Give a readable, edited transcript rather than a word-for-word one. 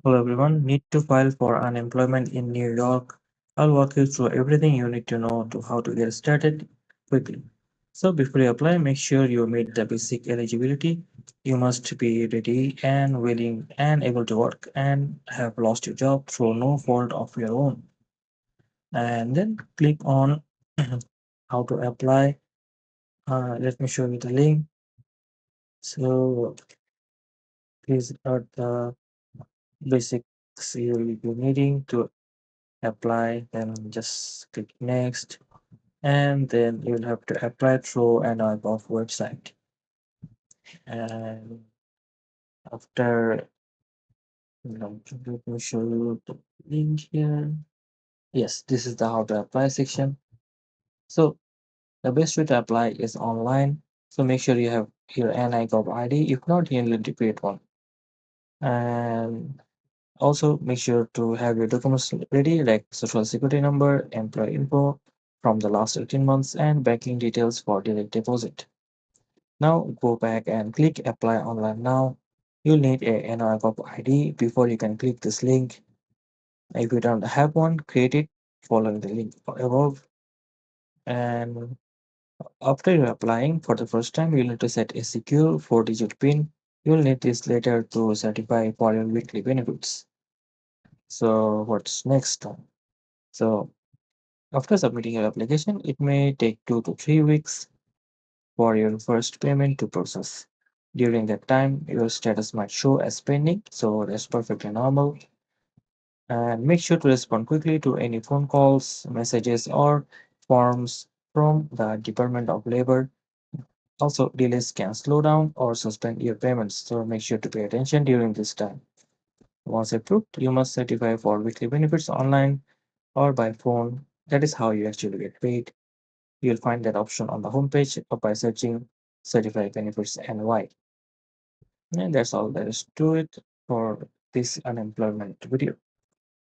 Hello everyone, need to file for unemployment in New York. I'll walk you through everything you need to know to how to get started quickly. So before you apply, make sure you meet the basic eligibility. You must be ready and willing and able to work and have lost your job through no fault of your own. And then click on how to apply. Let me show you the link. So these are the basics you will be needing to apply, then just click next, and then you'll have to apply through an of website. And after, let me show you the link here. Yes, this is the how to apply section. So the best way to apply is online. So make sure you have your NI-GOV ID. If not, you need to create one. And also make sure to have your documents ready, like social security number, employee info from the last 18 months, and banking details for direct deposit. Now go back and click apply online now. You'll need a NRGOV ID before you can click this link. If you don't have one, create it following the link above. And after you're applying for the first time, you'll need to set a secure 4-digit PIN. You'll need this later to certify for your weekly benefits. So what's next? So after submitting your application, it may take 2 to 3 weeks for your first payment to process. During that time, your status might show as pending, so that's perfectly normal. And make sure to respond quickly to any phone calls, messages, or forms from the Department of Labor. Also, delays can slow down or suspend your payments, so make sure to pay attention during this time. Once approved, you must certify for weekly benefits online or by phone. That is how you actually get paid. You'll find that option on the homepage or by searching Certified Benefits and why. And that's all there is to it for this unemployment video.